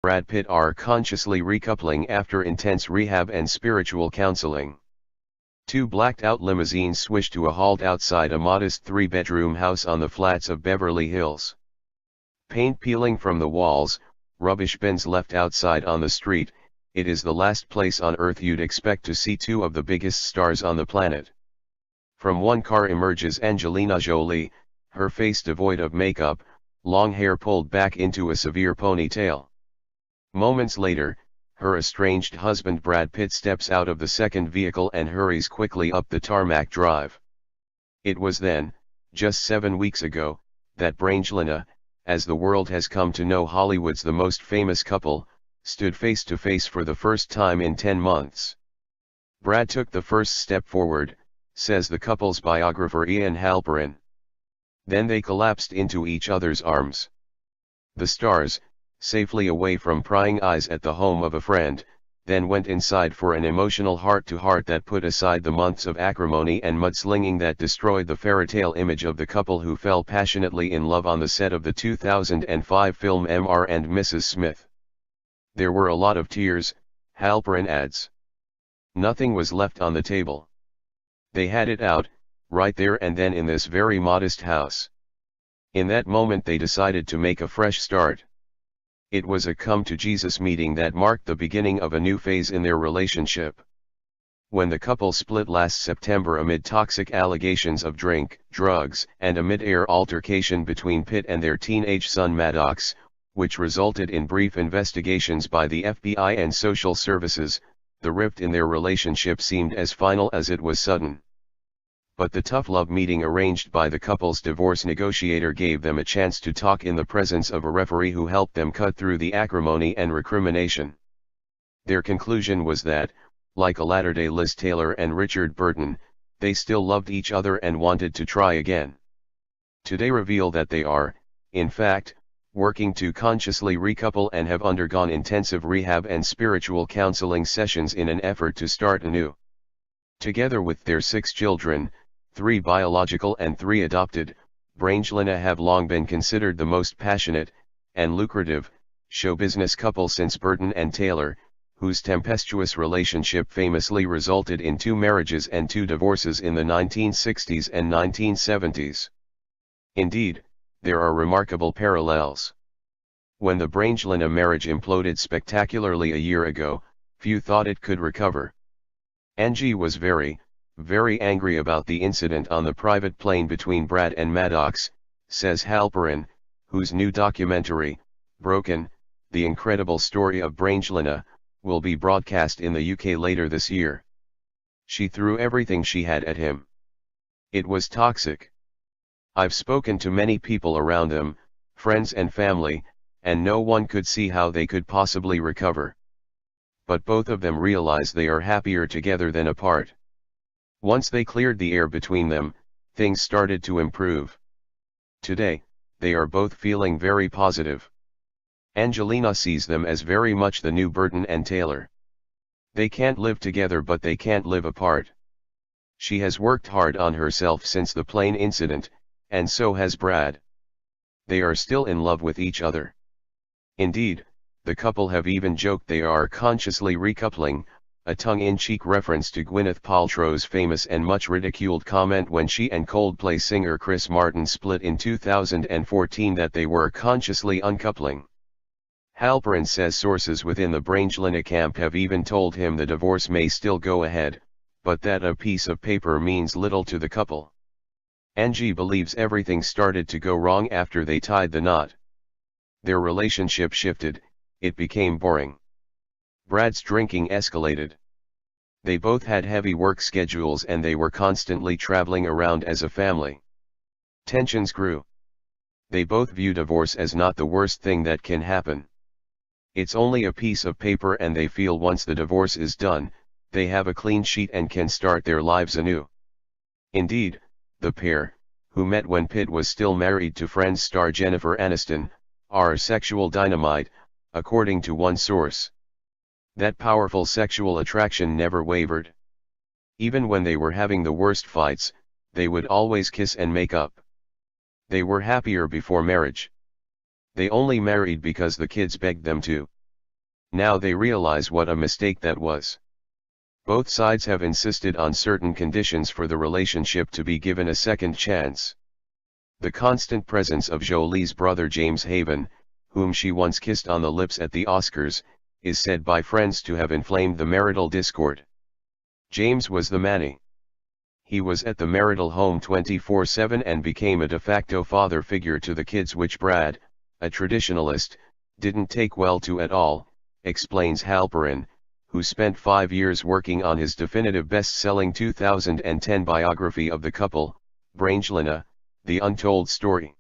Brad Pitt are consciously recoupling after intense rehab and spiritual counseling. Two blacked-out limousines swish to a halt outside a modest three-bedroom house on the flats of Beverly Hills. Paint peeling from the walls, rubbish bins left outside on the street. It is the last place on earth you'd expect to see two of the biggest stars on the planet. From one car emerges Angelina Jolie, her face devoid of makeup, long hair pulled back into a severe ponytail. Moments later, her estranged husband Brad Pitt steps out of the second vehicle and hurries quickly up the tarmac drive. It was then, just 7 weeks ago, that Angelina, as the world has come to know Hollywood's the most famous couple, stood face to face for the first time in 10 months. Brad took the first step forward, says the couple's biographer Ian Halperin. Then they collapsed into each other's arms. The stars, safely away from prying eyes at the home of a friend, then went inside for an emotional heart-to-heart that put aside the months of acrimony and mudslinging that destroyed the fairy-tale image of the couple who fell passionately in love on the set of the 2005 film Mr. and Mrs. Smith. There were a lot of tears, Halperin adds. Nothing was left on the table. They had it out, right there and then in this very modest house. In that moment they decided to make a fresh start. It was a come-to-Jesus meeting that marked the beginning of a new phase in their relationship. When the couple split last September amid toxic allegations of drink, drugs, and a mid-air altercation between Pitt and their teenage son Maddox, which resulted in brief investigations by the FBI and social services, the rift in their relationship seemed as final as it was sudden. But the tough love meeting arranged by the couple's divorce negotiator gave them a chance to talk in the presence of a referee who helped them cut through the acrimony and recrimination. Their conclusion was that, like a latter-day Liz Taylor and Richard Burton, they still loved each other and wanted to try again. Today reveal that they are, in fact, working to consciously recouple and have undergone intensive rehab and spiritual counseling sessions in an effort to start anew. Together with their 6 children, 3 biological and 3 adopted, Angelina have long been considered the most passionate, and lucrative, show business couple since Burton and Taylor, whose tempestuous relationship famously resulted in 2 marriages and 2 divorces in the 1960s and 1970s. Indeed, there are remarkable parallels. When the Angelina marriage imploded spectacularly a year ago, few thought it could recover. Angie was very angry about the incident on the private plane between Brad and Maddox, says Halperin, whose new documentary, Broken, The Incredible Story of Angelina, will be broadcast in the UK later this year. She threw everything she had at him. It was toxic. I've spoken to many people around them, friends and family, and no one could see how they could possibly recover. But both of them realize they are happier together than apart. Once they cleared the air between them, things started to improve. Today, they are both feeling very positive. Angelina sees them as very much the new Burton and Taylor. They can't live together but they can't live apart. She has worked hard on herself since the plane incident, and so has Brad. They are still in love with each other. Indeed, the couple have even joked they are consciously recoupling, a tongue-in-cheek reference to Gwyneth Paltrow's famous and much ridiculed comment when she and Coldplay singer Chris Martin split in 2014 that they were consciously uncoupling. Halperin says sources within the Angelina camp have even told him the divorce may still go ahead, but that a piece of paper means little to the couple. Angie believes everything started to go wrong after they tied the knot. Their relationship shifted, it became boring. Brad's drinking escalated. They both had heavy work schedules and they were constantly traveling around as a family. Tensions grew. They both view divorce as not the worst thing that can happen. It's only a piece of paper and they feel once the divorce is done, they have a clean sheet and can start their lives anew. Indeed, the pair, who met when Pitt was still married to Friends star Jennifer Aniston, are sexual dynamite, according to one source. That powerful sexual attraction never wavered. Even when they were having the worst fights, they would always kiss and make up. They were happier before marriage. They only married because the kids begged them to. Now they realize what a mistake that was. Both sides have insisted on certain conditions for the relationship to be given a second chance. The constant presence of Jolie's brother James Haven, whom she once kissed on the lips at the Oscars, is said by friends to have inflamed the marital discord. James was the manny. He was at the marital home 24/7 and became a de facto father figure to the kids, which Brad, a traditionalist, didn't take well to at all, explains Halperin, who spent 5 years working on his definitive best-selling 2010 biography of the couple, Angelina, The Untold Story.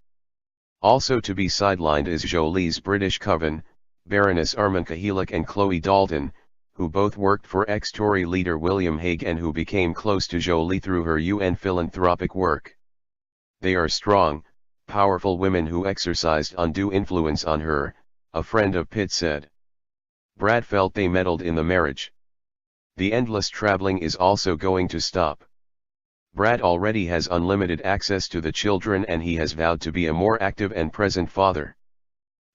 Also to be sidelined is Jolie's British coven, Baroness Arminka Heelick and Chloe Dalton, who both worked for ex-Tory leader William Hague and who became close to Jolie through her UN philanthropic work. They are strong, powerful women who exercised undue influence on her, a friend of Pitt said. Brad felt they meddled in the marriage. The endless traveling is also going to stop. Brad already has unlimited access to the children and he has vowed to be a more active and present father.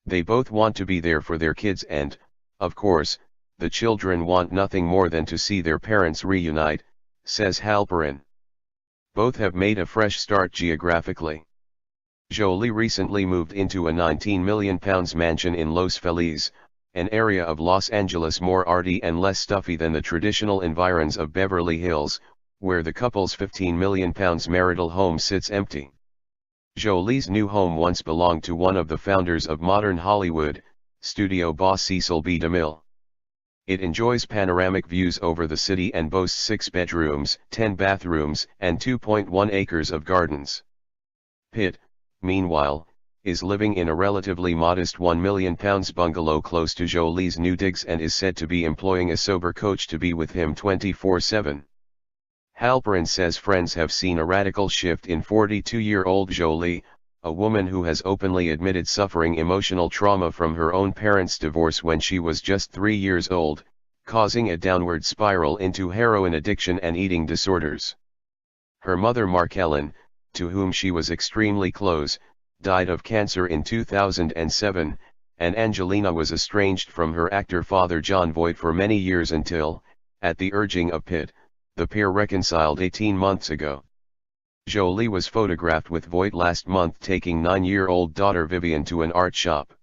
They both want to be there for their kids and, of course, the children want nothing more than to see their parents reunite, says Halperin. Both have made a fresh start geographically. Jolie recently moved into a £19 million mansion in Los Feliz, an area of Los Angeles more arty and less stuffy than the traditional environs of Beverly Hills, where the couple's £15 million marital home sits empty. Jolie's new home once belonged to one of the founders of modern Hollywood, studio boss Cecil B. DeMille. It enjoys panoramic views over the city and boasts 6 bedrooms, 10 bathrooms, and 2.1 acres of gardens. Pitt, meanwhile, is living in a relatively modest £1 million bungalow close to Jolie's new digs and is said to be employing a sober coach to be with him 24/7. Halperin says friends have seen a radical shift in 42-year-old Jolie, a woman who has openly admitted suffering emotional trauma from her own parents' divorce when she was just 3 years old, causing a downward spiral into heroin addiction and eating disorders. Her mother Markellen, to whom she was extremely close, died of cancer in 2007, and Angelina was estranged from her actor father John Voight for many years until, at the urging of Pitt, the pair reconciled 18 months ago. Jolie was photographed with Voight last month taking 9-year-old daughter Vivian to an art shop.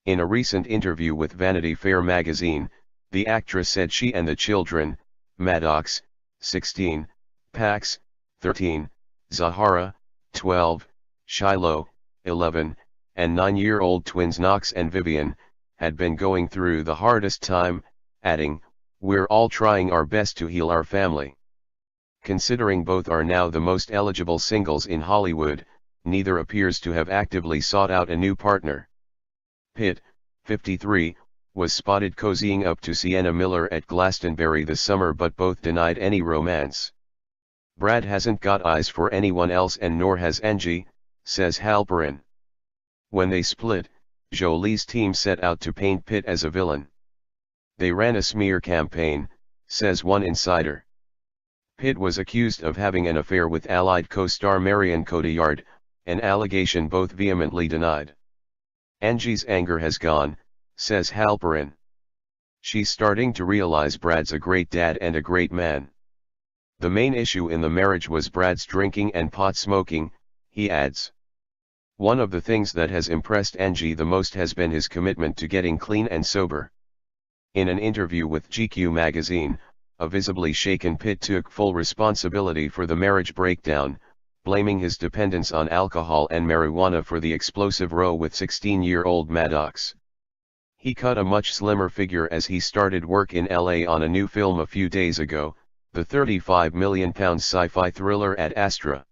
In a recent interview with Vanity Fair magazine, the actress said she and the children, Maddox, 16, Pax, 13, Zahara, 12, Shiloh, 11, and 9-year-old twins Knox and Vivian, had been going through the hardest time, adding, "We're all trying our best to heal our family." Considering both are now the most eligible singles in Hollywood, neither appears to have actively sought out a new partner. Pitt, 53, was spotted cozying up to Sienna Miller at Glastonbury this summer, but both denied any romance. Brad hasn't got eyes for anyone else and nor has Angie, says Halperin. When they split, Jolie's team set out to paint Pitt as a villain. They ran a smear campaign, says one insider. Pitt was accused of having an affair with Allied co-star Marion Cotillard, an allegation both vehemently denied. Angie's anger has gone, says Halperin. She's starting to realize Brad's a great dad and a great man. The main issue in the marriage was Brad's drinking and pot smoking, he adds. One of the things that has impressed Angie the most has been his commitment to getting clean and sober. In an interview with GQ magazine, a visibly shaken Pitt took full responsibility for the marriage breakdown, blaming his dependence on alcohol and marijuana for the explosive row with 16-year-old Maddox. He cut a much slimmer figure as he started work in LA on a new film a few days ago, the £35 million sci-fi thriller Ad Astra.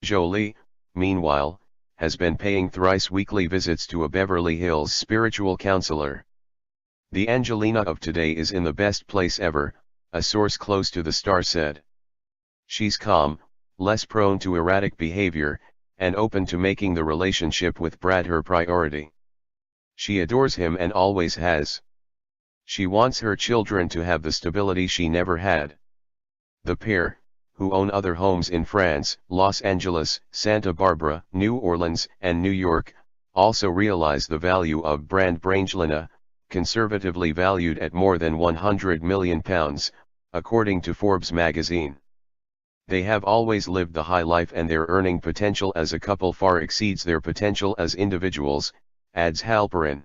Jolie, meanwhile, has been paying thrice weekly visits to a Beverly Hills spiritual counselor. The Angelina of today is in the best place ever, a source close to the star said. She's calm, less prone to erratic behavior, and open to making the relationship with Brad her priority. She adores him and always has. She wants her children to have the stability she never had. The pair, who own other homes in France, Los Angeles, Santa Barbara, New Orleans, and New York, also realize the value of brand Angelina, conservatively valued at more than £100 million, according to Forbes magazine. They have always lived the high life and their earning potential as a couple far exceeds their potential as individuals, adds Halperin.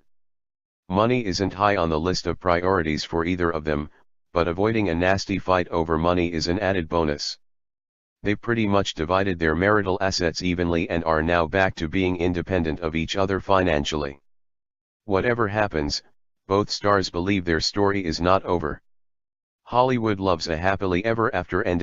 Money isn't high on the list of priorities for either of them, but avoiding a nasty fight over money is an added bonus. They pretty much divided their marital assets evenly and are now back to being independent of each other financially. Whatever happens, both stars believe their story is not over. Hollywood loves a happily ever after ending.